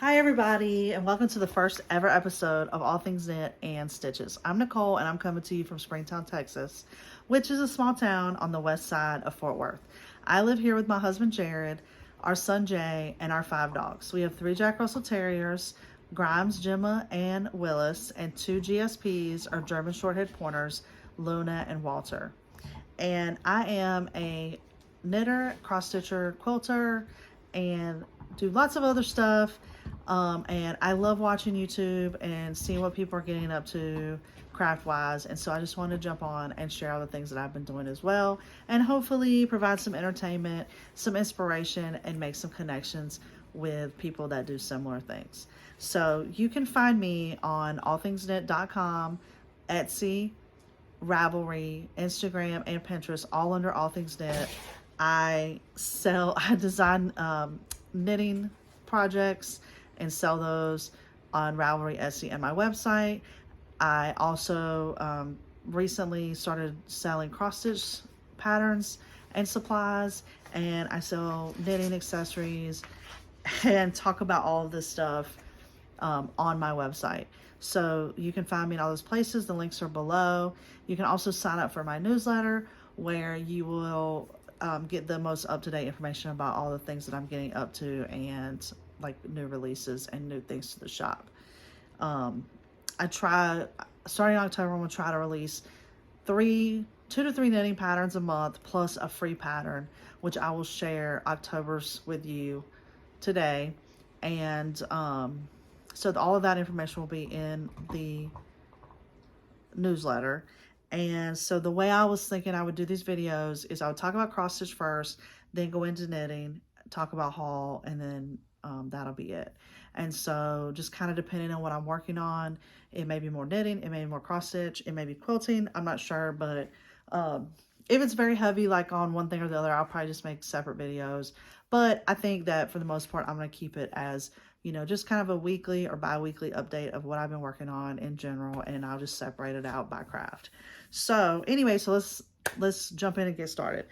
Hi everybody, and welcome to the first ever episode of All Things Knit and Stitches. I'm Nicole, and I'm coming to you from Springtown, Texas, which is a small town on the west side of Fort Worth. I live here with my husband Jared, our son Jay, and our 5 dogs. We have 3 Jack Russell Terriers, Grimes, Gemma, and Willis, and 2 GSPs, or German Shorthair Pointers, Luna and Walter. And I am a knitter, cross-stitcher, quilter, and do lots of other stuff. And I love watching YouTube and seeing what people are getting up to craft-wise. And so I just wanted to jump on and share all the things that I've been doing as well. And hopefully provide some entertainment, some inspiration, and make some connections with people that do similar things. So you can find me on allthingsknit.com, Etsy, Ravelry, Instagram, and Pinterest, all under All Things Knit. I design knitting projects and sell those on Ravelry, Etsy, and my website. I also recently started selling cross-stitch patterns and supplies, and I sell knitting accessories and talk about all of this stuff on my website. So you can find me in all those places. The links are below. You can also sign up for my newsletter, where you will get the most up-to-date information about all the things that I'm getting up to, and like new releases and new things to the shop. Starting in October, I'm gonna try to release 2 to 3 knitting patterns a month, plus a free pattern, which I will share October's with you today. And so all of that information will be in the newsletter. And so the way I was thinking I would do these videos is I would talk about cross stitch first, then go into knitting, talk about haul, and then that'll be it. And so just kind of depending on what I'm working on, it may be more knitting, it may be more cross stitch, it may be quilting, I'm not sure. But if it's very heavy like on one thing or the other, I'll probably just make separate videos. But I think that for the most part, I'm going to keep it as, you know, just kind of a weekly or bi-weekly update of what I've been working on in general, and I'll just separate it out by craft. So anyway, so let's jump in and get started.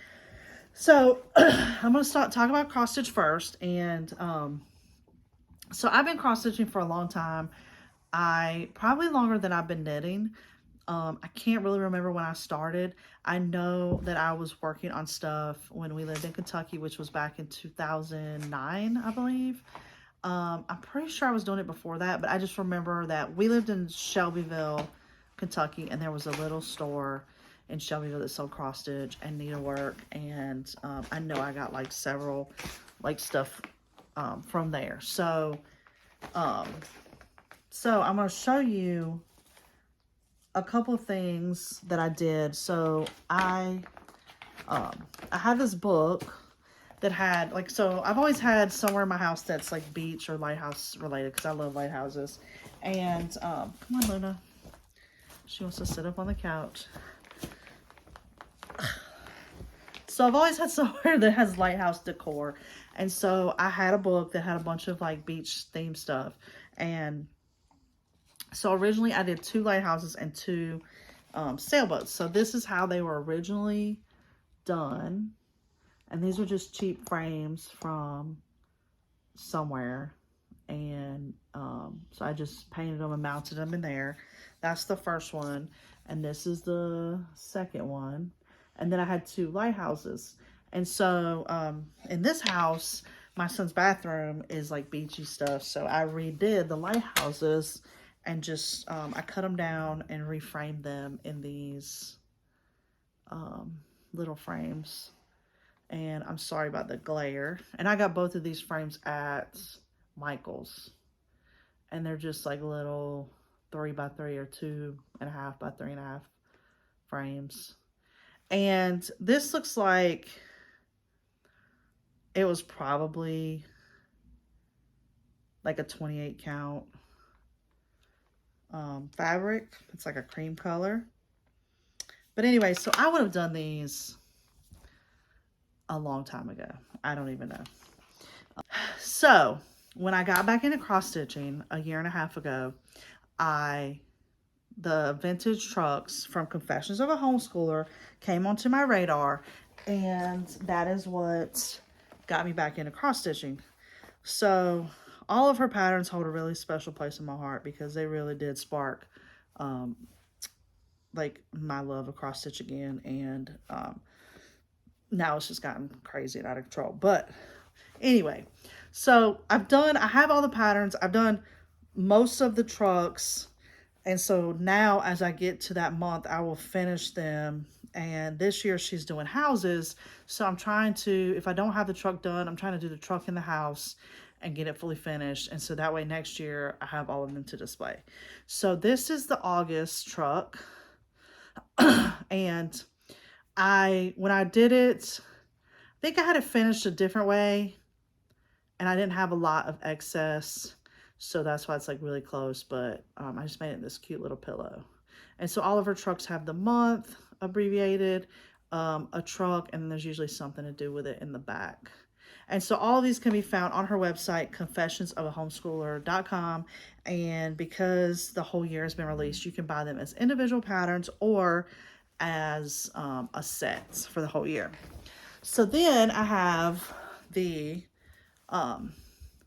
So I'm going to talk about cross stitch first. And so I've been cross stitching for a long time. Probably longer than I've been knitting. I can't really remember when I started. I know that I was working on stuff when we lived in Kentucky, which was back in 2009, I believe. I'm pretty sure I was doing it before that, but I just remember that we lived in Shelbyville, Kentucky, and there was a little store in Shelbyville that sold cross stitch and needlework. And I know I got like several like stuff from there. So I'm going to show you a couple of things that I did. So I had this book that had like, so I've always had somewhere in my house that's like beach or lighthouse related, because I love lighthouses. And come on, Luna, she wants to sit up on the couch. So I've always had somewhere that has lighthouse decor, and so I had a book that had a bunch of like beach themed stuff. And so originally I did 2 lighthouses and 2 sailboats. So this is how they were originally done. And these were just cheap frames from somewhere. And so I just painted them and mounted them in there. That's the first one. And this is the second one. And then I had 2 lighthouses. And so in this house, my son's bathroom is like beachy stuff. So I redid the lighthouses and just, I cut them down and reframed them in these little frames. And I'm sorry about the glare. And I got both of these frames at Michael's. And they're just like little 3x3 or 2.5x3.5 frames. And this looks like it was probably like a 28 count fabric. It's like a cream color. But anyway, so I would have done these a long time ago. I don't even know. So when I got back into cross stitching a year and a half ago, the vintage trucks from Confessions of a Homeschooler came onto my radar, and that is what got me back into cross stitching. So all of her patterns hold a really special place in my heart because they really did spark like my love of cross stitch again. And now it's just gotten crazy and out of control. But anyway, so I have all the patterns. I've done most of the trucks. And so now as I get to that month, I will finish them. And this year she's doing houses. So I'm trying to, if I don't have the truck done, I'm trying to do the truck in the house and get it fully finished. And so that way next year I have all of them to display. So this is the August truck. And when I did it, I think I had it finished a different way. And I didn't have a lot of excess. So that's why it's like really close. But I just made it this cute little pillow. And so all of her trucks have the month abbreviated, a truck, and then there's usually something to do with it in the back. And so all of these can be found on her website, confessionsofahomeschooler.com. And because the whole year has been released, you can buy them as individual patterns or as a set for the whole year. So then I have the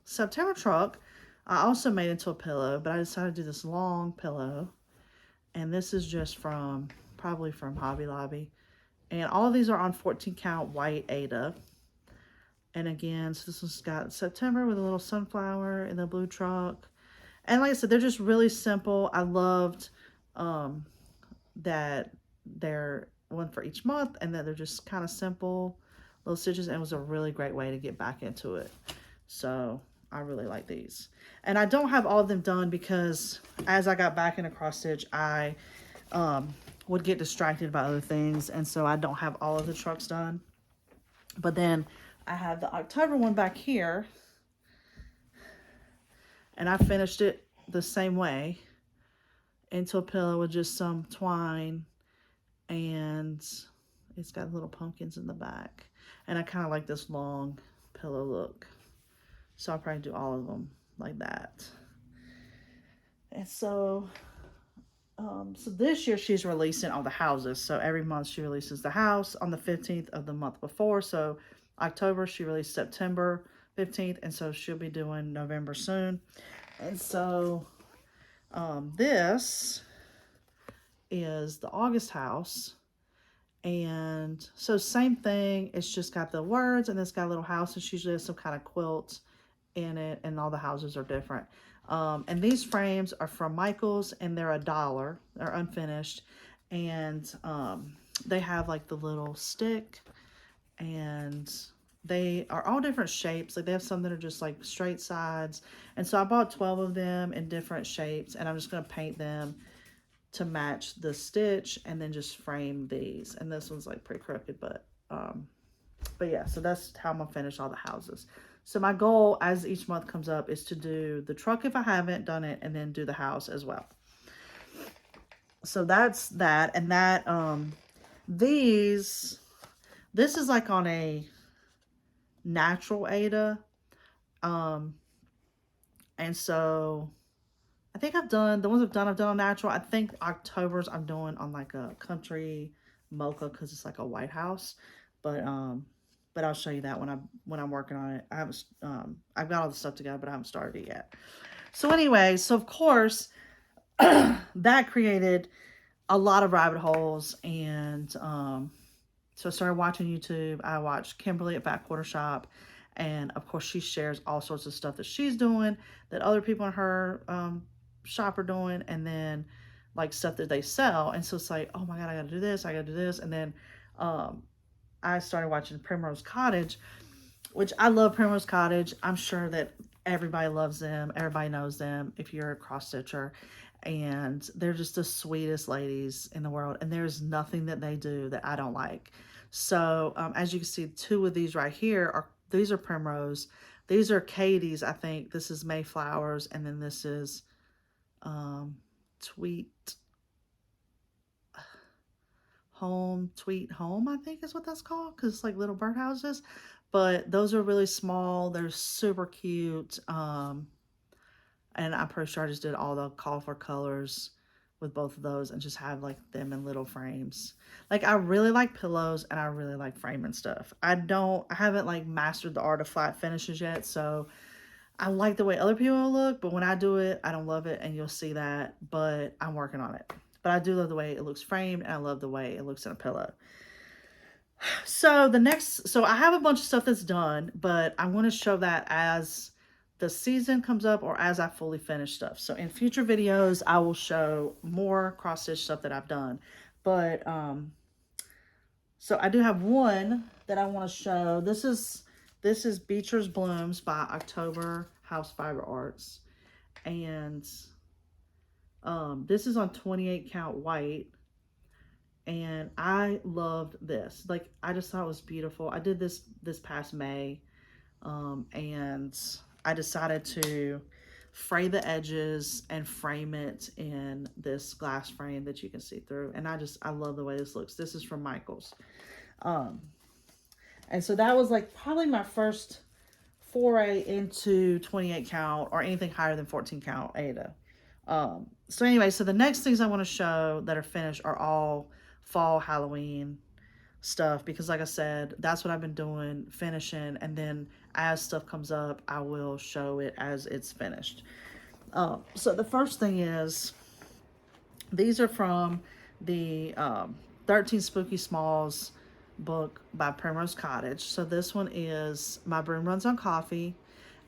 September truck. I also made into a pillow, but I decided to do this long pillow. And this is just probably from Hobby Lobby. And all of these are on 14 count white Aida. And again, so this one's got September with a little sunflower in the blue truck. And like I said, they're just really simple. I loved that they're one for each month and that they're just kind of simple little stitches. And it was a really great way to get back into it. So I really like these. And I don't have all of them done because as I got back into cross stitch, I would get distracted by other things. And so I don't have all of the trucks done. But then I have the October one back here. And I finished it the same way into a pillow with just some twine. And it's got little pumpkins in the back. And I kind of like this long pillow look. So I'll probably do all of them like that. And so this year she's releasing all the houses. So every month she releases the house on the 15th of the month before. So October, she released September 15th. And so she'll be doing November soon. And so this is the August house. And so same thing. It's just got the words and it's got a little house. It's usually some kind of quilt in it, and all the houses are different. And these frames are from Michael's, and they're $1. They're unfinished, and they have like the little stick, and they are all different shapes. Like they have some that are just like straight sides, and so I bought 12 of them in different shapes, and I'm just going to paint them to match the stitch and then just frame these. And this one's like pretty crooked, but yeah, so that's how I'm gonna finish all the houses. So my goal as each month comes up is to do the truck if I haven't done it, and then do the house as well. So that's that. And that this is like on a natural Aida. And so I think I've done the ones I've done on natural. I think October's I'm doing on like a country Mocha because it's like a White House. But I'll show you that when I'm working on it. I haven't I've got all the stuff together, but I haven't started it yet. So anyway, so of course that created a lot of rabbit holes, and so I started watching YouTube. I watched Kimberly at Backwater Shop, and of course she shares all sorts of stuff that she's doing, that other people in her shop are doing, and then like stuff that they sell. And so it's like, oh my god, I gotta do this, I gotta do this. And then I started watching Primrose Cottage, which I love Primrose Cottage. I'm sure that everybody loves them. Everybody knows them if you're a cross stitcher. And they're just the sweetest ladies in the world. And there's nothing that they do that I don't like. So as you can see, two of these right here these are Primrose. These are Katie's, I think. This is Mayflowers. And then this is Tweet Home, I think is what that's called, because it's like little birdhouses. But those are really small. They're super cute. And I'm pretty sure I just did all the call for colors with both of those and just have like them in little frames. Like I really like pillows and I really like framing stuff. I haven't like mastered the art of flat finishes yet, so I like the way other people look, but when I do it, I don't love it, and you'll see that, but I'm working on it. But I do love the way it looks framed, and I love the way it looks in a pillow. So so I have a bunch of stuff that's done, but I want to show that as the season comes up or as I fully finish stuff. So in future videos, I will show more cross stitch stuff that I've done. But so I do have one that I want to show. This is Beecher's Blooms by October House Fiber Arts, and this is on 28 count white. And I loved this. Like, I just thought it was beautiful. I did this past May, and I decided to fray the edges and frame it in this glass frame that you can see through. And I love the way this looks. This is from Michael's. And so that was like probably my first foray into 28 count or anything higher than 14 count Aida. So anyway, so the next things I want to show that are finished are all fall Halloween stuff, because like I said, that's what I've been doing, finishing, and then as stuff comes up, I will show it as it's finished. So the first thing is, these are from the 13 Spooky Smalls book by Primrose Cottage. So this one is My Broom Runs on Coffee,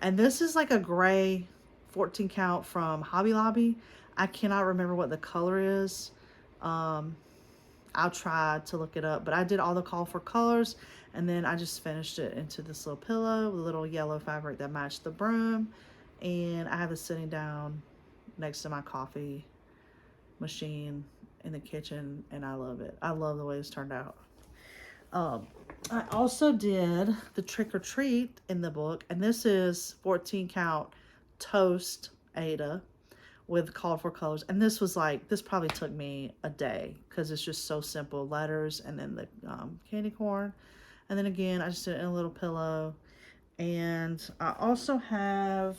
and this is like a gray 14 count from Hobby Lobby. I cannot remember what the color is. I'll try to look it up, but I did all the call for colors, and then I just finished it into this little pillow with a little yellow fabric that matched the broom, and I have it sitting down next to my coffee machine in the kitchen, and I love it. I love the way it's turned out. I also did the Trick or Treat in the book, and this is 14 count toast Aida with call for colors, and this was like, this probably took me a day because it's just so simple. Letters, and then the candy corn, and then again I just did it in a little pillow. And I also have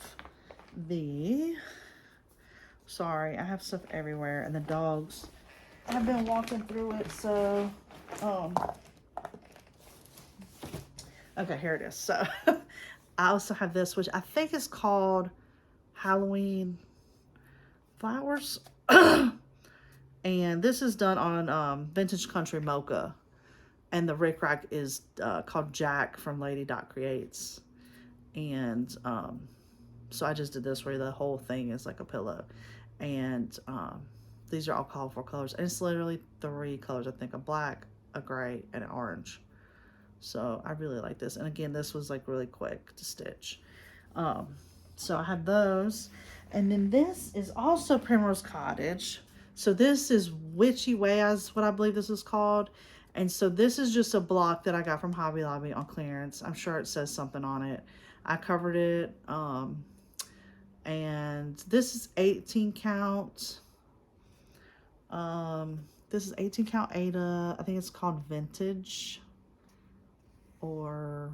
sorry, I have stuff everywhere, and the dogs have been walking through it, so okay, here it is. So I also have this, which I think is called Halloween Flowers. And this is done on Vintage Country Mocha, and the rickrack is called Jack from Lady Dot Creates. And so I just did this where the whole thing is like a pillow, and these are all called for colors, and it's literally 3 colors, I think: a black, a gray, and an orange. So I really like this, and again, this was like really quick to stitch. So I have those. And then this is also Primrose Cottage. So this is Witchy Wayas, what I believe this is called. And so this is just a block that I got from Hobby Lobby on clearance. I'm sure it says something on it. I covered it. And this is 18 count. This is 18 count Aida. I think it's called Vintage, or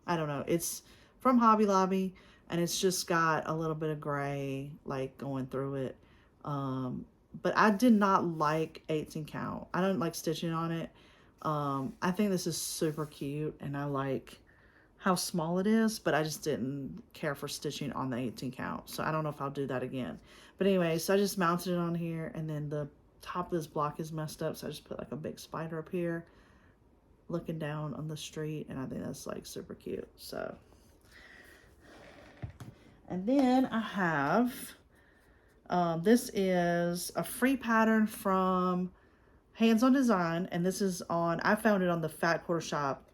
I don't know. It's from Hobby Lobby, and it's just got a little bit of gray like going through it. But I did not like 18 count. I don't like stitching on it. I think this is super cute, and I like how small it is, but I just didn't care for stitching on the 18 count. So I don't know if I'll do that again. But anyway, so I just mounted it on here, and then the top of this block is messed up, so I just put like a big spider up here looking down on the street, and I think that's like super cute. So, and then I have this is a free pattern from Hands On Design, and this is on, I found it on the Fat Quarter Shop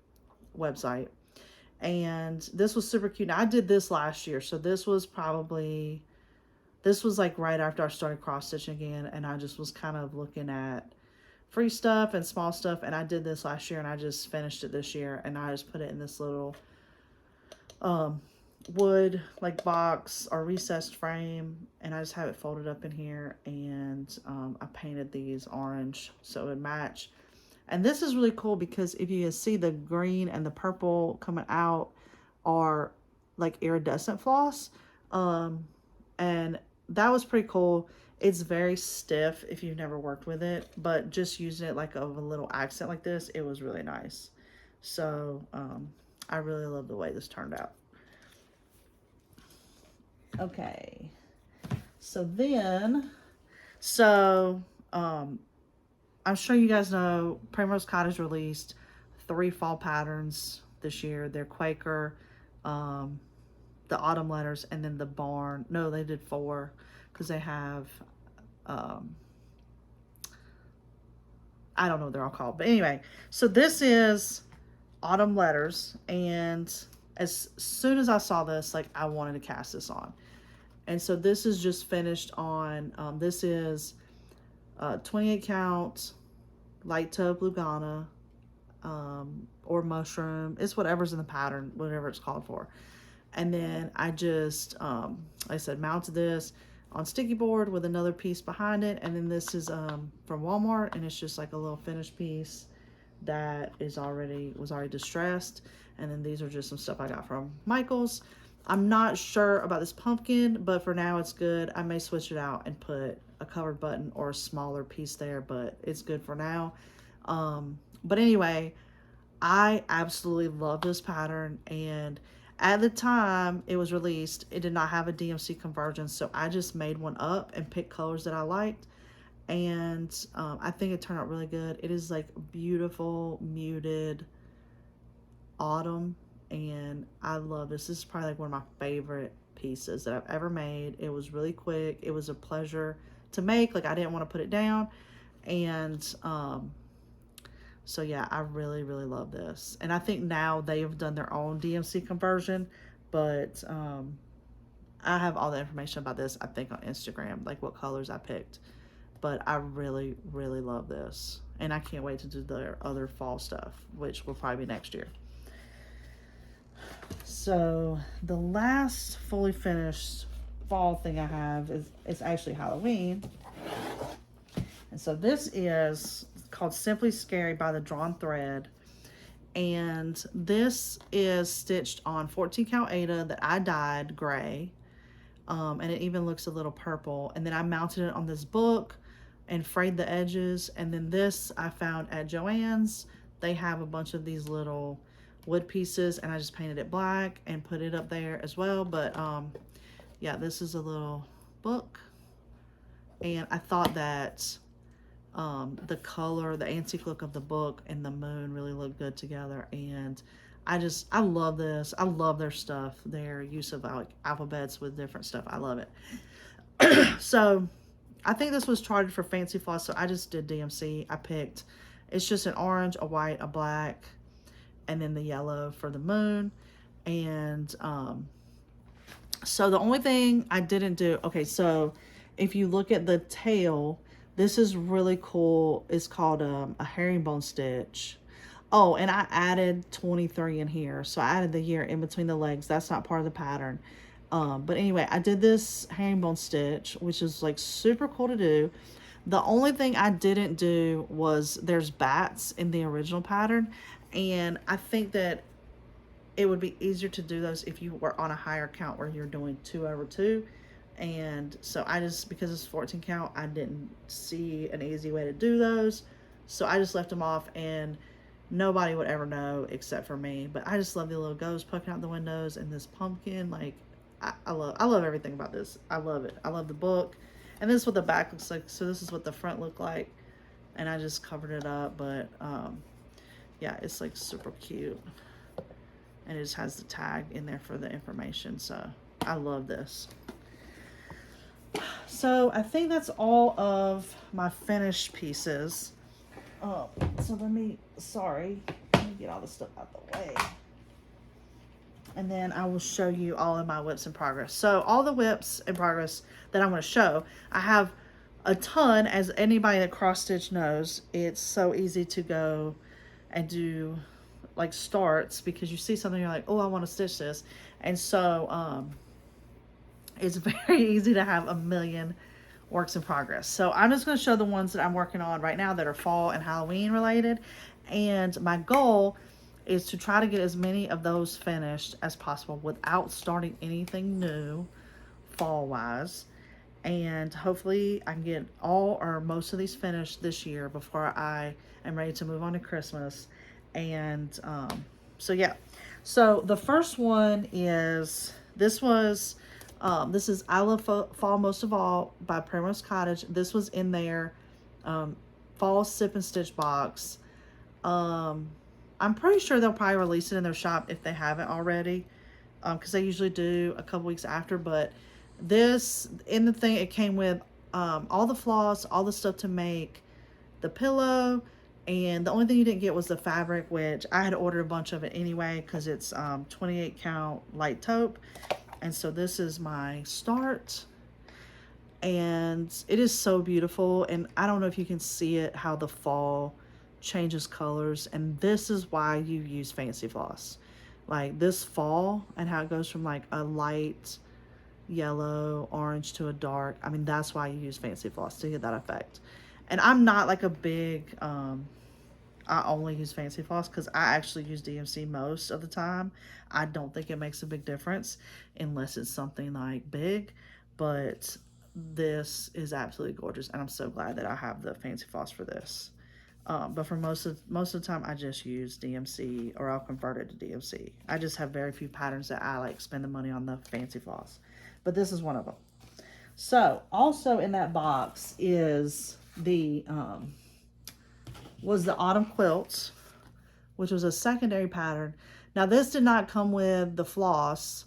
website, and this was super cute. Now, I did this last year, so this was like right after I started cross stitching again, and I just was kind of looking at free stuff and small stuff, and I did this last year, and I just finished it this year, and I just put it in this little wood like box or recessed frame, and I just have it folded up in here, and I painted these orange so it would match. And this is really cool because if you can see, the green and the purple coming out are like iridescent floss, and that was pretty cool. It's very stiff if you've never worked with it, but just using it like of a little accent like this, it was really nice. So I really love the way this turned out. Okay. So then, so, I'm sure you guys know Primrose Cottage released 3 fall patterns this year. They're Quaker, um, the autumn letters, and then the barn. No, they did 4 because they have, um, I don't know what they're all called. But anyway, so this is autumn letters. And as soon as I saw this, like, I wanted to cast this on. And so this is just finished on, this is 28 count light tub Lugana, or mushroom. It's whatever's in the pattern, whatever it's called for. And then I just, like I said, mounted this on sticky board with another piece behind it. And then this is from Walmart, and it's just like a little finished piece that was already distressed. And then these are just some stuff I got from Michael's. I'm not sure about this pumpkin, but for now it's good. I may switch it out and put a covered button or a smaller piece there, but it's good for now. But anyway, I absolutely love this pattern, and at the time it was released, it did not have a DMC conversion, so I just made one up and picked colors that I liked, and I think it turned out really good. It is like beautiful muted autumn, and I love this. This is probably like one of my favorite pieces that I've ever made. It was really quick. It was a pleasure to make. Like, I didn't want to put it down, and so yeah, I really, really love this. And I think now they've done their own DMC conversion, but I have all the information about this, I think, on Instagram, like what colors I picked. But I really, really love this. And I can't wait to do their other fall stuff, which will probably be next year. So the last fully finished fall thing I have is actually Halloween. And so this is called Simply Scary by the Drawn Thread. And this is stitched on 14 count Aida that I dyed gray. And it even looks a little purple. And then I mounted it on this book and frayed the edges. And then this I found at Joann's. They have a bunch of these little wood pieces, and I just painted it black and put it up there as well. But yeah, this is a little book, and I thought that the color, the antique look of the book and the moon really look good together. And I love this. I love their stuff, their use of like alphabets with different stuff. I love it. So I think this was charged for Fancy Floss, so I just did DMC. I picked, it's just an orange, a white, a black, and then the yellow for the moon. And so the only thing I didn't do, okay, so if you look at the tail, this is really cool. It's called a herringbone stitch. Oh, and I added 23 in here. So I added the year in between the legs. That's not part of the pattern. But anyway, I did this herringbone stitch, which is like super cool to do. The only thing I didn't do was there's bats in the original pattern. And I think that it would be easier to do those if you were on a higher count where you're doing 2 over 2. And so I just, because it's 14 count, I didn't see an easy way to do those. So I just left them off, and nobody would ever know except for me. But I just love the little ghosts poking out the windows and this pumpkin. Like, I love everything about this. I love it. I love the book. And this is what the back looks like. So this is what the front looked like. And I just covered it up. But yeah, it's like super cute. And it just has the tag in there for the information. So I love this. So I think that's all of my finished pieces. So let me get all this stuff out the way. And then I will show you all of my whips in progress. So all the whips in progress that I'm going to show, I have a ton. As anybody that cross stitch knows, it's so easy to go and do like starts, because you see something, you're like, oh, I want to stitch this. And so it's very easy to have a million works in progress. So I'm just going to show the ones that I'm working on right now that are fall and Halloween related. And my goal is to try to get as many of those finished as possible without starting anything new fall wise. And hopefully I can get all or most of these finished this year before I am ready to move on to Christmas. And so yeah, so the first one is, this was This is I Love Fall Most of All by Primrose Cottage. This was in their fall sip and stitch box. I'm pretty sure they'll probably release it in their shop if they haven't already, because they usually do a couple weeks after. But this, in the thing, it came with all the floss, all the stuff to make the pillow, and the only thing you didn't get was the fabric, which I had ordered a bunch of it anyway because it's 28 count light taupe. And so this is my start, and it is so beautiful. And I don't know if you can see it, how the fall changes colors, and this is why you use fancy floss. Like this fall, and how it goes from like a light yellow orange to a dark, I mean, that's why you use fancy floss, to get that effect. And I'm not like a big I only use fancy floss because I actually use DMC most of the time. I don't think it makes a big difference unless it's something like big, but this is absolutely gorgeous, and I'm so glad that I have the fancy floss for this. But for most of the time, I just use DMC, or I'll convert it to DMC. I just have very few patterns that I like spend the money on the fancy floss, but this is one of them. So also in that box is the was the autumn quilts, which was a secondary pattern. Now this did not come with the floss,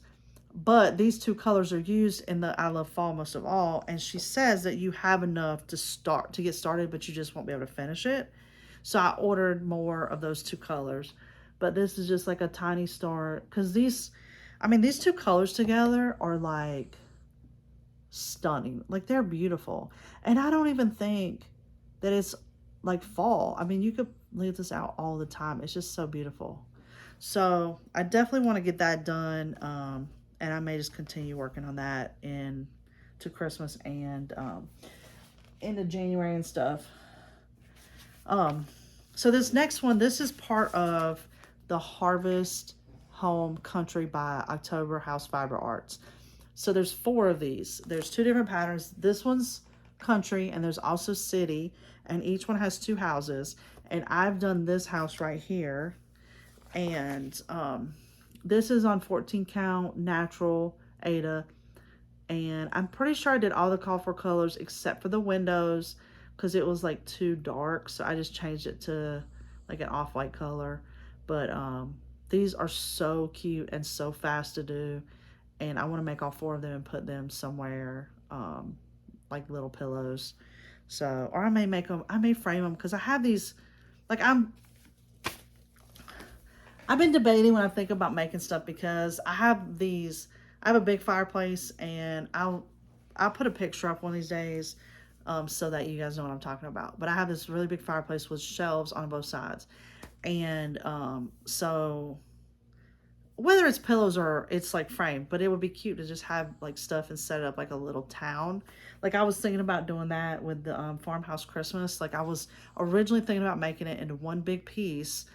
but these two colors are used in the I Love Fall Most of All, and she says that you have enough to get started, but you just won't be able to finish it. So I ordered more of those two colors, but this is just like a tiny start, because these two colors together are like stunning. Like they're beautiful, and I don't even think that it's like fall. I mean, you could leave this out all the time. It's just so beautiful. So I definitely want to get that done, and I may just continue working on that to Christmas and into January and stuff. So this next one, this is part of the Harvest Home Country by October House Fiber Arts. So there's 4 of these. There's 2 different patterns. This one's country, and there's also city, and each one has 2 houses. And I've done this house right here, and this is on 14 count natural Ada, and I'm pretty sure I did all the call for colors except for the windows, because it was like too dark, so I just changed it to like an off-white color. But these are so cute and so fast to do, and I want to make all 4 of them and put them somewhere, like little pillows. So, or I may frame them, because I have these, like I've been debating when I think about making stuff, because I have a big fireplace, and I'll put a picture up one of these days, so that you guys know what I'm talking about. But I have this really big fireplace with shelves on both sides. And so whether it's pillows or it's like framed, but it would be cute to just have like stuff and set it up like a little town. Like I was thinking about doing that with the Farmhouse Christmas. Like I was originally thinking about making it into one big piece,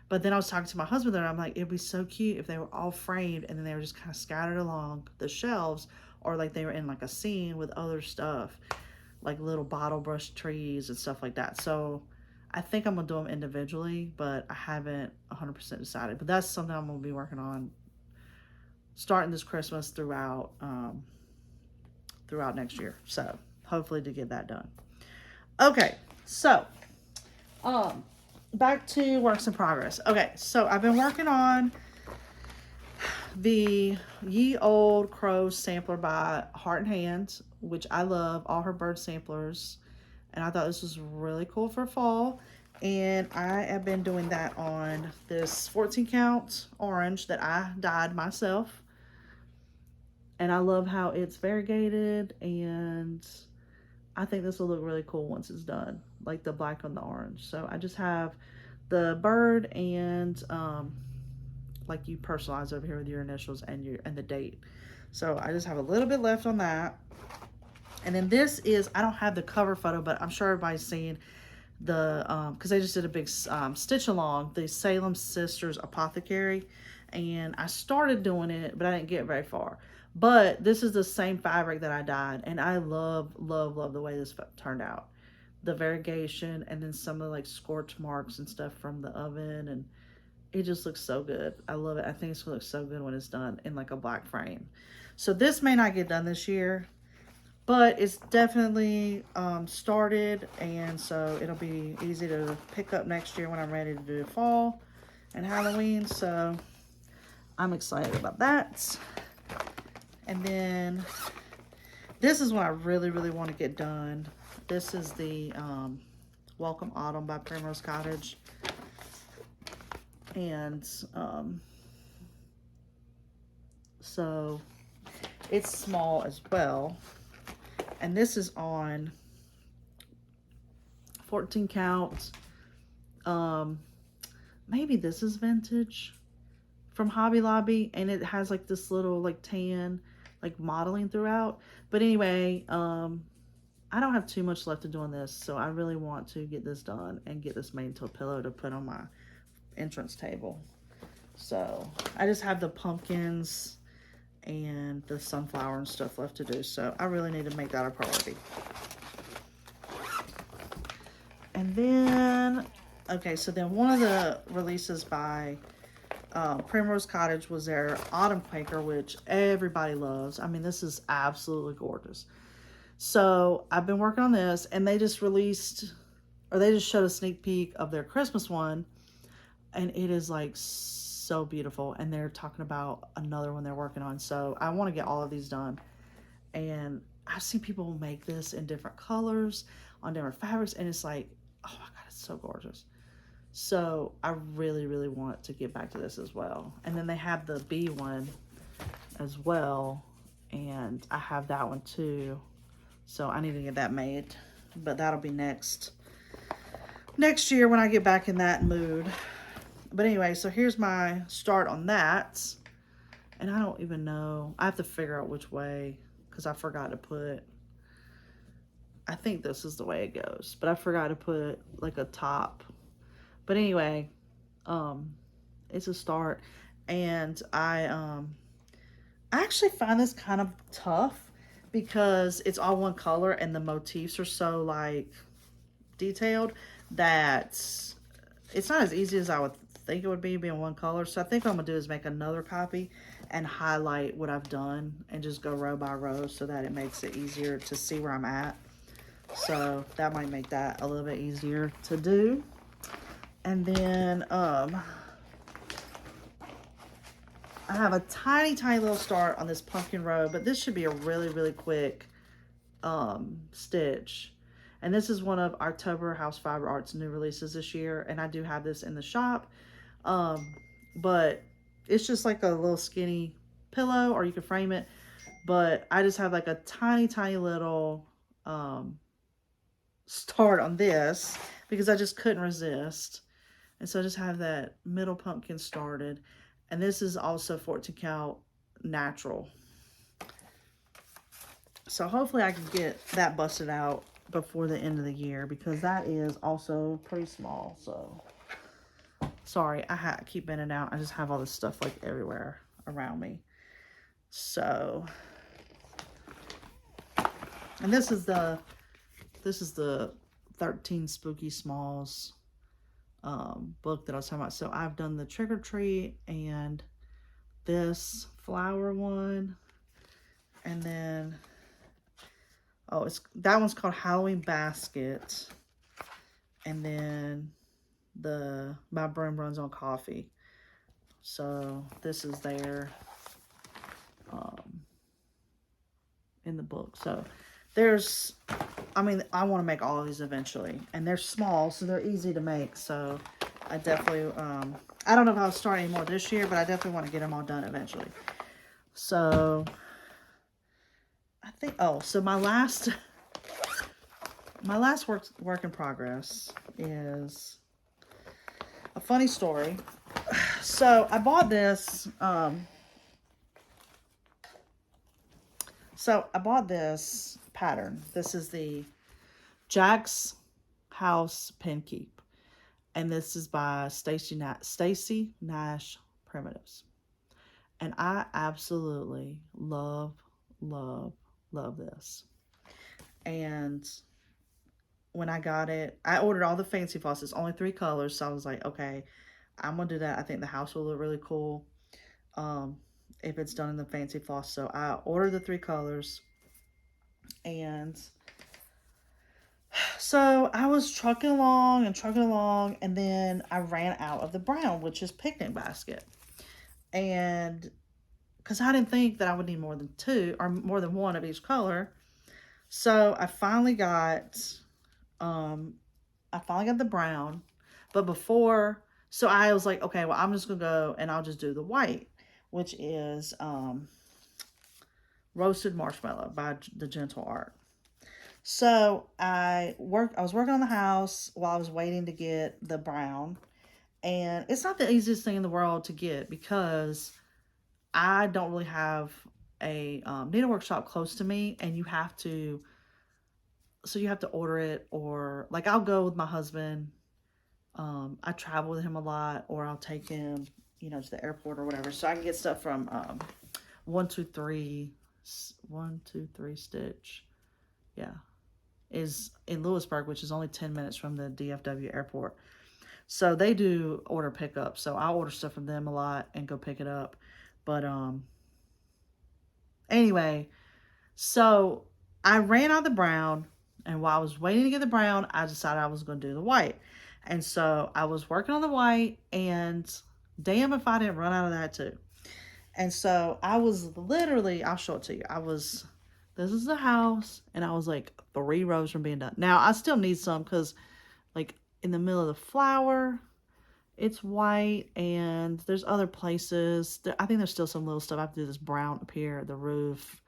but then I was talking to my husband there, and I'm like, it'd be so cute if they were all framed and then they were just kind of scattered along the shelves, or like they were in like a scene with other stuff, like little bottle brush trees and stuff like that. So I think I'm gonna do them individually, but I haven't 100% decided. But that's something I'm gonna be working on starting this Christmas throughout next year. So hopefully to get that done. Okay, so back to works in progress. Okay, so I've been working on the Ye Old Crow sampler by Heart and Hand, which I love all her bird samplers, and I thought this was really cool for fall. And I have been doing that on this 14 count orange that I dyed myself, and I love how it's variegated, and I think this will look really cool once it's done, like the black on the orange. So I just have the bird, and like you personalize over here with your initials and the date. So I just have a little bit left on that. And then this is, I don't have the cover photo, but I'm sure everybody's seen the, because they just did a big stitch along, the Salem Sisters Apothecary. And I started doing it, but I didn't get very far. But this is the same fabric that I dyed, and I love, love, love the way this turned out. The variegation, and then some of the like scorch marks and stuff from the oven, and it just looks so good. I love it. I think it's gonna look so good when it's done in like a black frame. So this may not get done this year, but it's definitely started, and so it'll be easy to pick up next year when I'm ready to do fall and Halloween. So I'm excited about that. And then this is what I really, really want to get done. This is the Welcome Autumn by Primrose Cottage. And so it's small as well. And this is on 14 count. Maybe this is vintage from Hobby Lobby, and it has like this little like tan like modeling throughout. But anyway, I don't have too much left to do on this, so I really want to get this done and get this made into a pillow to put on my entrance table. So I just have the pumpkins and the sunflower and stuff left to do, so I really need to make that a priority. And then, okay, so then one of the releases by Primrose Cottage was their Autumn Quaker, which everybody loves. I mean, this is absolutely gorgeous. So I've been working on this, and they just released, or they just showed a sneak peek of their Christmas one, and it is like so beautiful. And they're talking about another one they're working on. So I want to get all of these done. And I've seen people make this in different colors on different fabrics, and it's like, oh my God, it's so gorgeous. So I really, really want to get back to this as well. And then they have the bee one as well, and I have that one too. So I need to get that made, but that'll be next year when I get back in that mood. But anyway, so here's my start on that. And I don't even know. I have to figure out which way, because I forgot to put, I think this is the way it goes, but I forgot to put like a top. But anyway, it's a start. And I actually find this kind of tough because it's all one color and the motifs are so like detailed that it's not as easy as I would think it would be being one color. So I think what I'm gonna do is make another copy and highlight what I've done and just go row by row so that it makes it easier to see where I'm at. So that might make that a little bit easier to do. And then I have a tiny, tiny little start on this pumpkin row, but this should be a really, really quick stitch. And this is one of October House Fiber Art's new releases this year, and I do have this in the shop. But it's just like a little skinny pillow, or you can frame it. But I just have like a tiny, tiny little start on this because I just couldn't resist. And so I just have that middle pumpkin started. And this is also 14 count natural. So hopefully I can get that busted out before the end of the year, because that is also pretty small. So sorry, I keep in and out. I just have all this stuff like everywhere around me. So, and this is the 13 Spooky Smalls book that I was talking about. So I've done the trick or treat and this flower one, and then that one's called Halloween Basket, and then my Broom runs on coffee. So this is there in the book. So there's, I mean, I want to make all of these eventually, and they're small, so they're easy to make. So I definitely, I don't know if I'll start any more this year, but I definitely want to get them all done eventually. So I think, so my last work in progress is a funny story. So I bought this, pattern. This is the Jack's House Pin Keep, and this is by Stacy Nash Primitives. And I absolutely love this. And when I got it, I ordered all the fancy flosses, only 3 colors. So I was like, okay, I'm gonna do that. I think the house will look really cool. if it's done in the fancy floss. So I ordered the 3 colors, and so I was trucking along, and then I ran out of the brown, which is picnic basket. And because I didn't think that I would need more than 2 or more than 1 of each color. So I finally got the brown. But before, so I was like, okay, well, I'm just gonna go and I'll just do the white, which is Roasted Marshmallow by the Gentle Art. So I was working on the house while I was waiting to get the brown. And it's not the easiest thing in the world to get because I don't really have a needlework shop close to me, and you have to order it, or like I'll go with my husband. I travel with him a lot, or I'll take him, to the airport or whatever. So I can get stuff from 123 Stitch. Yeah. Is in Lewisburg, which is only 10 minutes from the DFW airport. So they do order pickup. So I'll order stuff from them a lot and go pick it up. But anyway, so I ran out the brown, and while I was waiting to get the brown, I decided I was going to do the white. And so I was working on the white, and damn if I didn't run out of that too. And so I was literally, I'll show it to you. This is the house, and I was like 3 rows from being done. Now, I still need some because, like, in the middle of the flower, it's white, and there's other places. I think there's still some little stuff. I have to do this brown up here, the roof,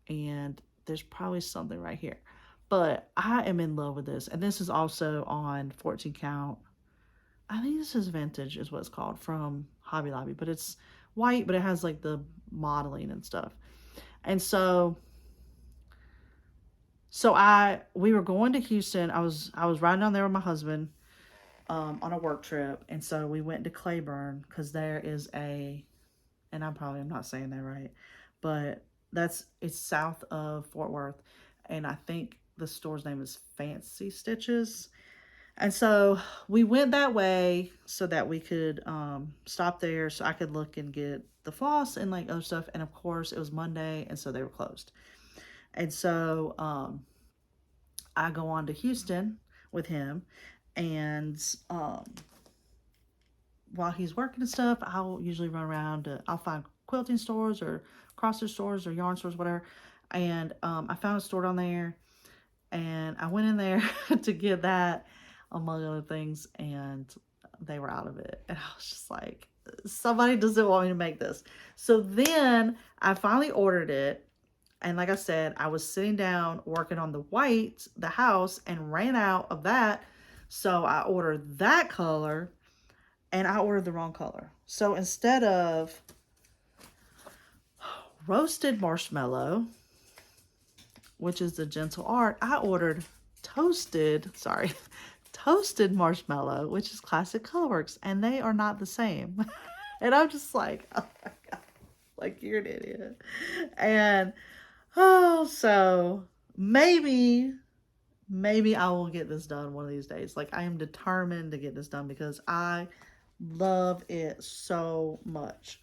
and there's probably something right here. But I am in love with this, and this is also on 14 count. I think this is vintage is what it's called, from Hobby Lobby, but it's white, but it has like the modeling and stuff. And so we were going to Houston. I was riding down there with my husband on a work trip, and so we went to Claiborne because there is and I'm not saying that right, but it's south of Fort Worth, and I think the store's name is Fancy Stitches. And so we went that way so that we could stop there so I could look and get the floss and like other stuff. And of course it was Monday, and so they were closed. And so I go on to Houston with him, and while he's working and stuff, I'll usually run around. I'll find quilting stores or cross-stitch stores or yarn stores, whatever. And I found a store down there, and I went in there to get that, among other things, and they were out of it. And I was just like, somebody doesn't want me to make this. So then I finally ordered it. And like I said, I was sitting down working on the white, the house, and ran out of that. So I ordered that color, and I ordered the wrong color. So instead of Roasted Marshmallow, which is the Gentle Art, I ordered Toasted Marshmallow, which is Classic Colorworks, and they are not the same. And I'm just like, oh my God, like, you're an idiot. And so maybe I will get this done one of these days. Like, I am determined to get this done because I love it so much.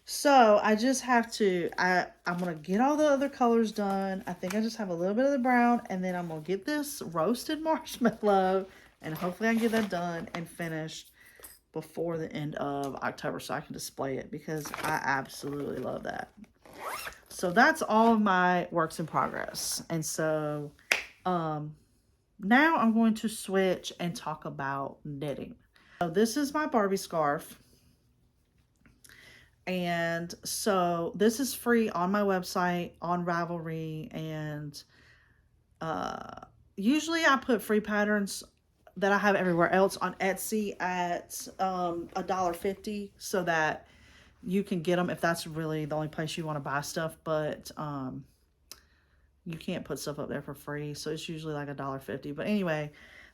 So I just have to, I'm going to get all the other colors done. I think I just have a little bit of the brown, and then I'm going to get this Roasted Marshmallow, and hopefully I can get that done and finished before the end of October so I can display it, because I absolutely love that. So that's all of my works in progress. And so now I'm going to switch and talk about knitting. So this is my Barbie scarf. And so this is free on my website, on Ravelry, and usually I put free patterns that I have everywhere else on Etsy at $1.50 so that you can get them if that's really the only place you want to buy stuff. But you can't put stuff up there for free, so it's usually like $1.50. But anyway,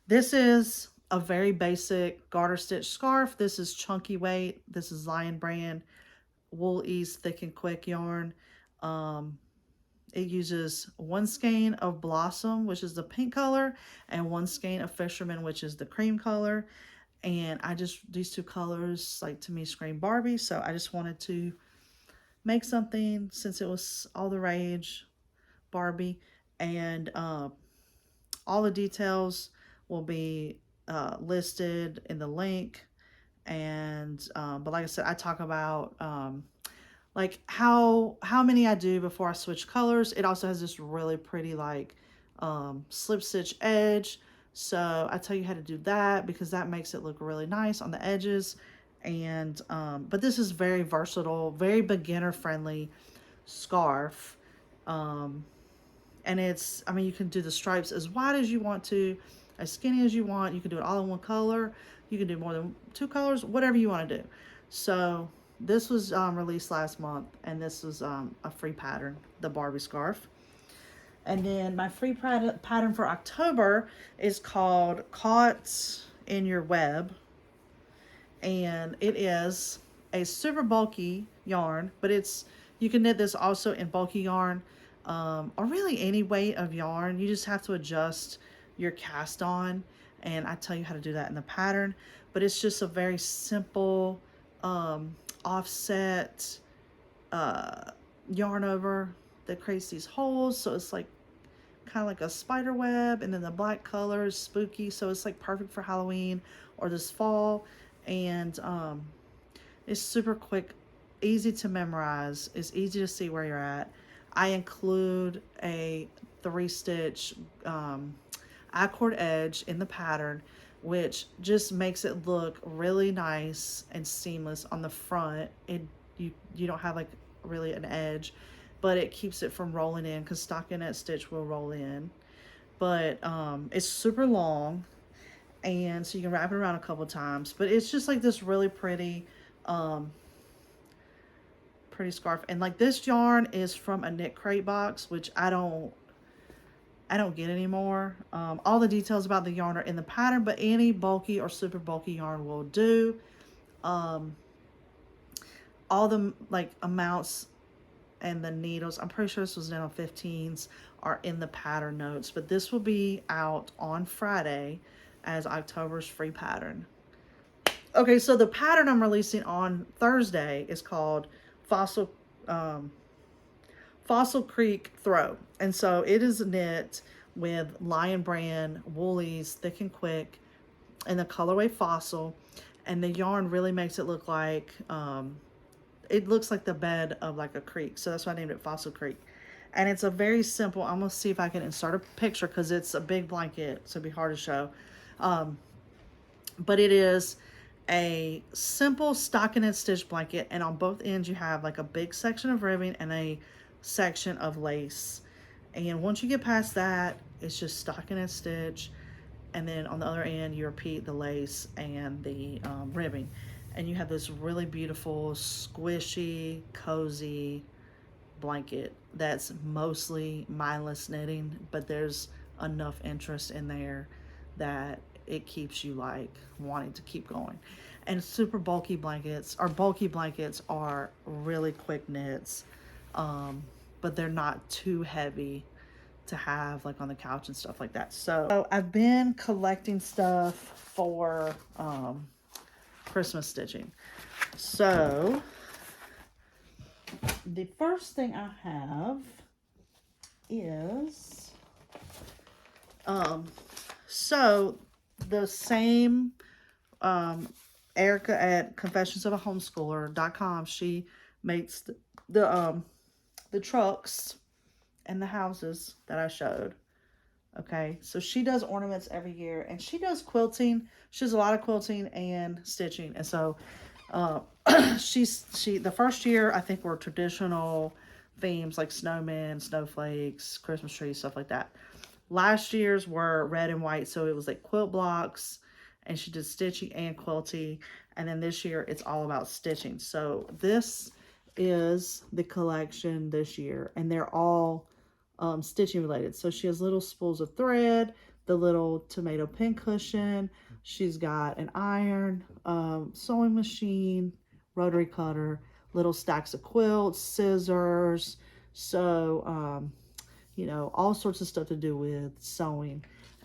this is a very basic garter stitch scarf. This is chunky weight. This is Lion brand Wool Ease Thick and Quick yarn. It uses 1 skein of Blossom, which is the pink color, and 1 skein of Fisherman, which is the cream color. And these 2 colors, like, to me, scream Barbie. So I just wanted to make something since it was all the rage, Barbie, and all the details will be listed in the link. And but like I said, I talk about like how many I do before I switch colors. It also has this really pretty like slip stitch edge, so I tell you how to do that because that makes it look really nice on the edges. And but this is very versatile, very beginner friendly scarf. um and it's, I mean, you can do the stripes as wide as you want to, as skinny as you want. You can do it all in one color. You can do more than two colors, whatever you want to do. So this was released last month, and this was a free pattern, the Barbie scarf. And then my free pattern for October is called Caught in Your Web. And it is a super bulky yarn, but it's, you can knit this also in bulky yarn, or really any weight of yarn. You just have to adjust your cast on, and I tell you how to do that in the pattern. But it's just a very simple offset yarn over that creates these holes, so it's like kind of like a spider web, and then the black color is spooky, so it's like perfect for Halloween or this fall. And it's super quick, easy to memorize, it's easy to see where you're at. I include a 3-stitch I-cord edge in the pattern, which just makes it look really nice and seamless on the front. You don't have like really an edge, but it keeps it from rolling in, because stockinette stitch will roll in. But it's super long, and so you can wrap it around a couple times. But it's just like this really pretty pretty scarf. And like this yarn is from a knit crate box, which I don't get anymore. All the details about the yarn are in the pattern, but any bulky or super bulky yarn will do. All the like amounts and the needles, I'm pretty sure this was done on 15s, are in the pattern notes. But this will be out on Friday as October's free pattern. Okay, so the pattern I'm releasing on Thursday is called Fossil Creek Throw. And so it is knit with Lion Brand Woolies Thick and Quick in the colorway Fossil. And the yarn really makes it look like it looks like the bed of like a creek. So that's why I named it Fossil Creek. And it's a very simple, I'm going to see if I can insert a picture because it's a big blanket, so it'd be hard to show. But it is a simple stockinette stitch blanket, and on both ends you have like a big section of ribbing and a section of lace. And once you get past that, it's just stockinette stitch, and then on the other end you repeat the lace and the ribbing, and you have this really beautiful, squishy, cozy blanket that's mostly mindless knitting, but there's enough interest in there that it keeps you like wanting to keep going. And super bulky blankets, or bulky blankets, are really quick knits, but they're not too heavy to have like on the couch and stuff like that. So I've been collecting stuff for Christmas stitching. So the first thing I have is so the same Erica at confessionsofahomschooler.com, she makes the trucks and the houses that I showed. Okay, so she does ornaments every year, and she does quilting. She does a lot of quilting and stitching. And so she the first year I think were traditional themes like snowmen, snowflakes, Christmas trees, stuff like that. Last year's were red and white, so it was like quilt blocks, and she did stitching and quilty. And then this year it's all about stitching. So this is the collection this year, and they're all stitching related. So she has little spools of thread, the little tomato pin cushion. She's got an iron, sewing machine, rotary cutter, little stacks of quilts, scissors. So you know, all sorts of stuff to do with sewing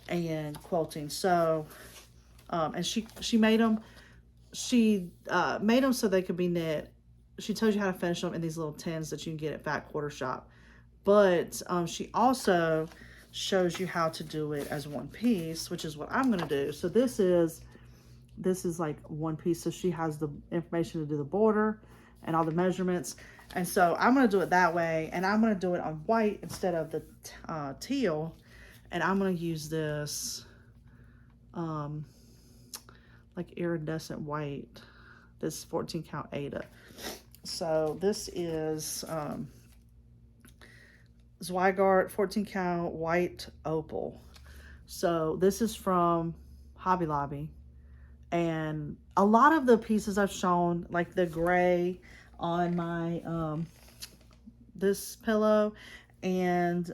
and quilting. So and she made them so they could be knit she tells you how to finish them in these little tins that you can get at Fat Quarter Shop. But she also shows you how to do it as one piece, which is what I'm going to do. So this is like one piece. So she has the information to do the border and all the measurements. And so I'm going to do it that way. And I'm going to do it on white instead of the teal. And I'm going to use this like iridescent white, this 14 count Ada. So this is Zweigart 14 count white opal. So this is from Hobby Lobby. And a lot of the pieces I've shown, like the gray on my this pillow, and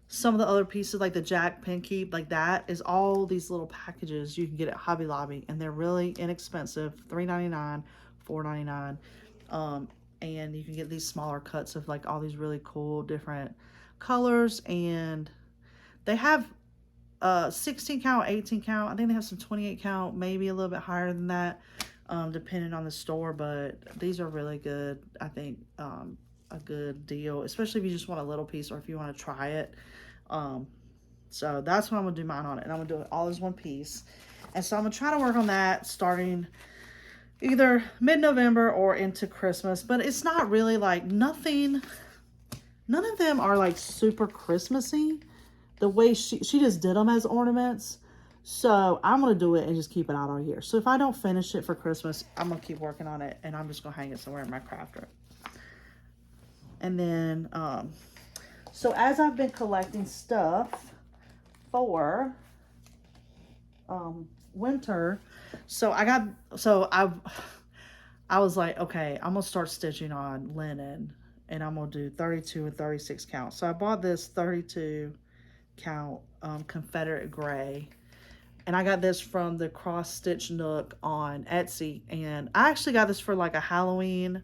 some of the other pieces like the Jack Penkeep, like that is all these little packages you can get at Hobby Lobby, and they're really inexpensive, $3.99, $4.99. And you can get these smaller cuts of like all these really cool different colors, and they have 16 count, 18 count. I think they have some 28 count, maybe a little bit higher than that, depending on the store. But these are really good. I think a good deal, especially if you just want a little piece or if you want to try it. So that's what I'm gonna do mine on it, and I'm gonna do it all as one piece. And so I'm gonna try to work on that starting either mid-November or into Christmas. But it's not really like none of them are like super Christmassy. The way she just did them as ornaments. So I'm going to do it and just keep it out all year. So if I don't finish it for Christmas, I'm going to keep working on it, and I'm just going to hang it somewhere in my crafter. And then, so as I've been collecting stuff for winter, I was like, okay, I'm going to start stitching on linen, and I'm going to do 32 and 36 count. So I bought this 32 count Confederate gray, and I got this from the Cross Stitch Nook on Etsy, and I actually got this for like a Halloween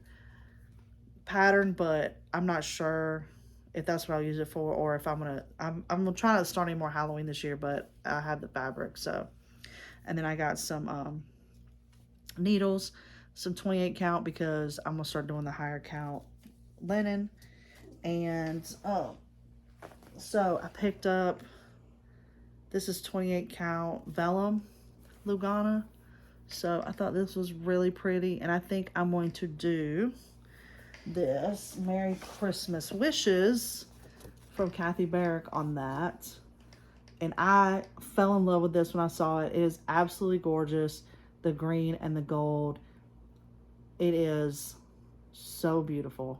pattern, but I'm not sure if that's what I'll use it for, or if I'm gonna try to start any more Halloween this year, but I have the fabric. So, and then I got some needles, some 28 count, because I'm gonna start doing the higher count linen. And so I picked up, this is 28 count vellum Lugana. So I thought this was really pretty, and I think I'm going to do this Merry Christmas Wishes from Kathy Barrick on that. And I fell in love with this when I saw it. It is absolutely gorgeous. The green and the gold. It is so beautiful.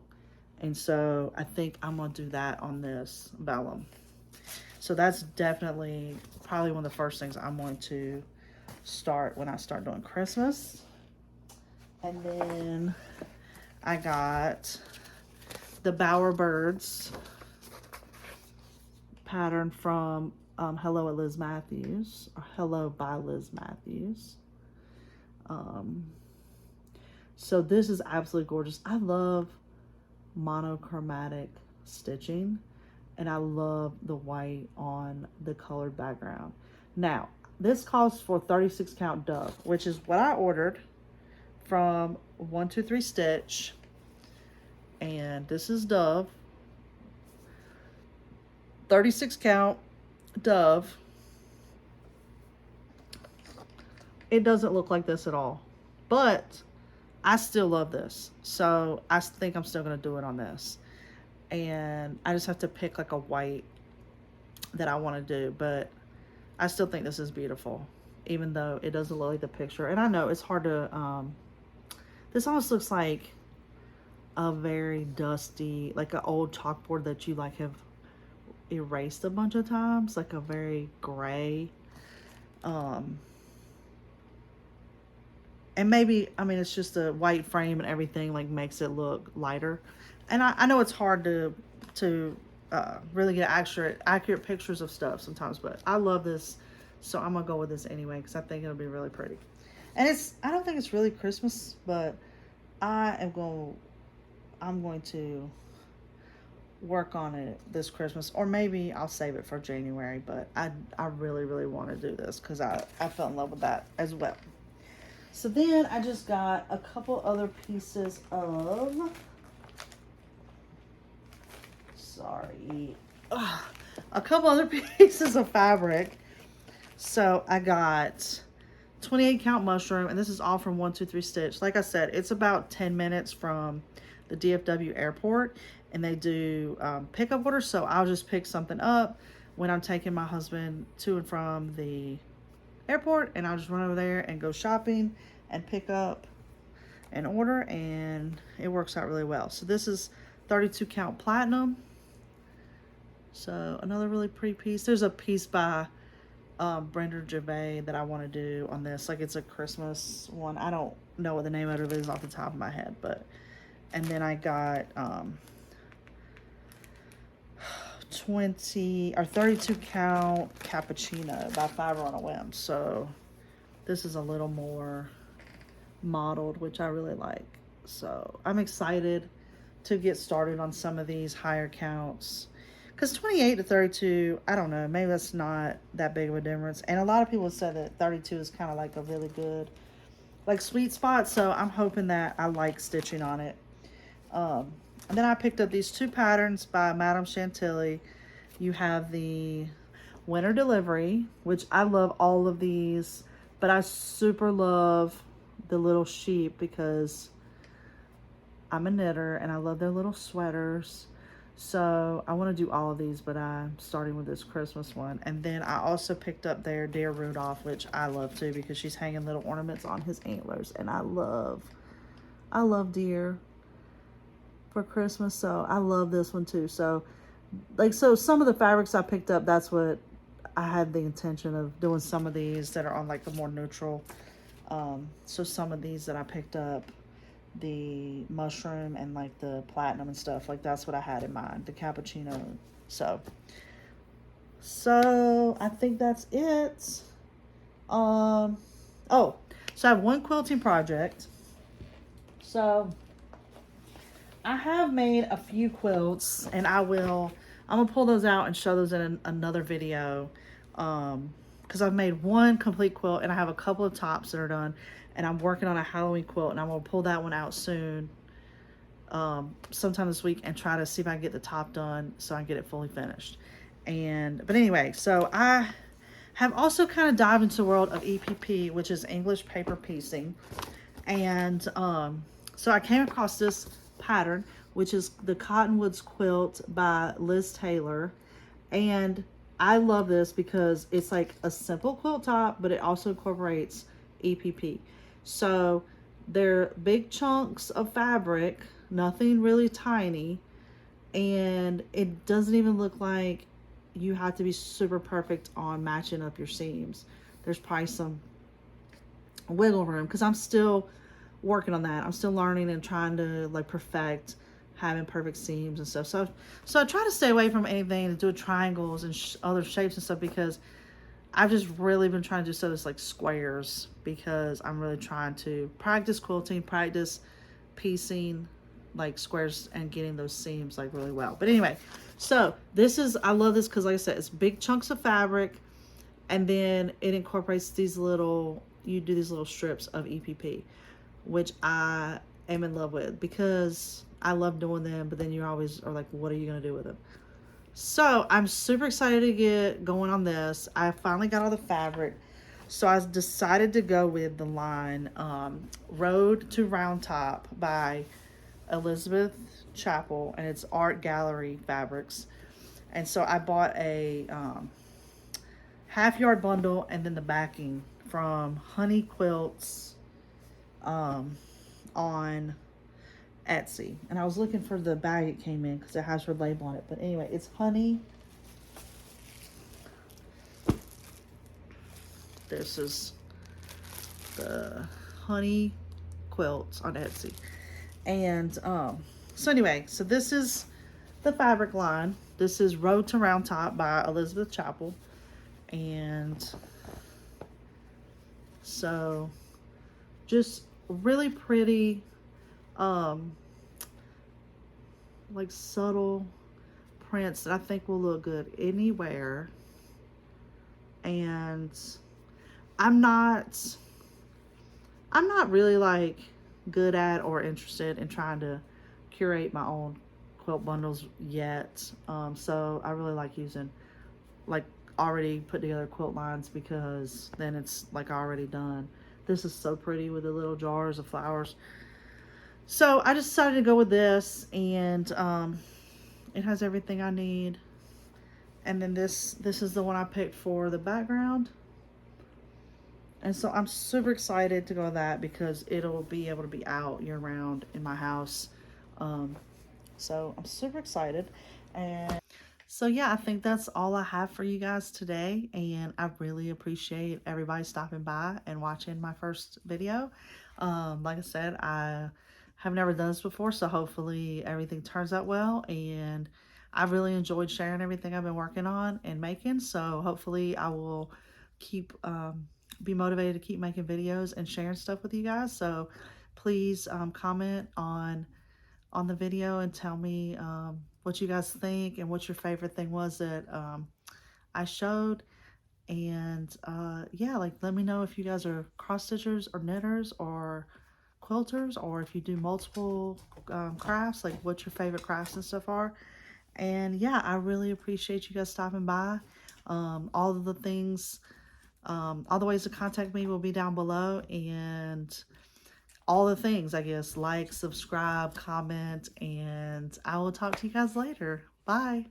And so I think I'm going to do that on this vellum. So that's definitely probably one of the first things I'm going to start when I start doing Christmas. And then I got the Bower Birds pattern from Hello at Liz Matthews, or Hello by Liz Matthews. So this is absolutely gorgeous. I love monochromatic stitching, and I love the white on the colored background. Now, this calls for 36 count Dove, which is what I ordered from 123 Stitch, and this is Dove, 36 count Dove. It doesn't look like this at all, but I still love this, so I think I'm still going to do it on this. And I just have to pick like a white that I want to do, but I still think this is beautiful, even though it doesn't look like the picture. And I know it's hard to, this almost looks like a very dusty, like an old chalkboard that you like have erased a bunch of times, like a very gray, and maybe, I mean, it's just a white frame and everything like makes it look lighter. And I know it's hard to really get accurate pictures of stuff sometimes, but I love this, so I'm gonna go with this anyway because I think it'll be really pretty. And I don't think it's really Christmas, but I'm going to work on it this Christmas, or maybe I'll save it for January. But I really want to do this because I fell in love with that as well. So then I just got a couple other pieces of, a couple other pieces of fabric. So I got 28 count mushroom, and this is all from 123 Stitch. Like I said, it's about 10 minutes from the DFW airport, and they do pickup orders. So I'll just pick something up when I'm taking my husband to and from the airport, and I'll just run over there and go shopping and pick up an order, and it works out really well. So this is 32 count platinum. So another really pretty piece. There's a piece by Brenda Gervais that I want to do on this. Like, it's a Christmas one. I don't know what the name of it is off the top of my head, but, and then I got 20 or 32 count cappuccino by Fiber on a Whim. So this is a little more modeled, which I really like. So I'm excited to get started on some of these higher counts, because 28 to 32, I don't know, maybe that's not that big of a difference. And a lot of people said that 32 is kind of like a really good, like, sweet spot. So I'm hoping that I like stitching on it. And then I picked up these two patterns by Madame Chantilly. You have the Winter Delivery, which I love all of these, but I super love the little sheep because I'm a knitter and I love their little sweaters. So I want to do all of these, but I'm starting with this Christmas one. And then I also picked up their Dear Rudolph, which I love too, because she's hanging little ornaments on his antlers, and I love Dear for Christmas. So I love this one too. So, like, so some of the fabrics I picked up, that's what I had the intention of doing, some of these that are on like the more neutral. So some of these that I picked up, the mushroom and like the platinum and stuff, like that's what I had in mind, the cappuccino. So I think that's it. Oh, so I have one quilting project. So I have made a few quilts, and I'm gonna pull those out and show those in another video, because I've made one complete quilt, and I have a couple of tops that are done, and I'm working on a Halloween quilt, and I'm gonna pull that one out soon, sometime this week, and try to see if I can get the top done so I can get it fully finished. But anyway, so I have also kind of dived into the world of EPP, which is English paper piecing. And so I came across this pattern, which is the Cottonwoods Quilt by Liz Taylor. And I love this because it's like a simple quilt top, but it also incorporates EPP. So they're big chunks of fabric, nothing really tiny, and it doesn't even look like you have to be super perfect on matching up your seams. There's probably some wiggle room, because I'm still working on that. I'm still learning and trying to like perfect having perfect seams and stuff. So I try to stay away from anything to do with triangles and other shapes and stuff, because I've just really been trying to do stuff that's like squares, because I'm really trying to practice quilting, practice piecing like squares and getting those seams like really well. But anyway, so I love this because, like I said, it's big chunks of fabric, and then it incorporates these little, you do these little strips of EPP, which I am in love with because I love doing them, but then you always are like, what are you going to do with them? So I'm super excited to get going on this. I finally got all the fabric. So I decided to go with the line Road to Round Top by Elizabeth Chappell, and it's Art Gallery Fabrics. And so I bought a half yard bundle and then the backing from Hunnie Quilts on Etsy, and I was looking for the bag it came in because it has her label on it. But anyway, it's Hunnie. This is the Hunnie Quilts on Etsy. And so anyway, so this is the fabric line. This is Road to Round Top by Elizabeth Chappell. And so just really pretty, like subtle prints that I think will look good anywhere. And I'm not I'm not really like good at or interested in trying to curate my own quilt bundles yet. So I really like using like already put together quilt lines because then it's like already done. This is so pretty with the little jars of flowers. So I just decided to go with this, and it has everything I need. And then this is the one I picked for the background. And so I'm super excited to go with that because it'll be able to be out year round in my house. Um, so I'm super excited. And so yeah, I think that's all I have for you guys today. And I really appreciate everybody stopping by and watching my first video. Like I said, I have never done this before, so hopefully everything turns out well. And I really enjoyed sharing everything I've been working on and making. So hopefully I will keep be motivated to keep making videos and sharing stuff with you guys. So please comment on the video and tell me what you guys think and what your favorite thing was that I showed. And yeah, like let me know if you guys are cross stitchers or knitters or quilters, or if you do multiple crafts, like what your favorite crafts and stuff are. And yeah, I really appreciate you guys stopping by. All of the things, all the ways to contact me will be down below, and all the things, I guess, like, subscribe, comment, and I will talk to you guys later. Bye.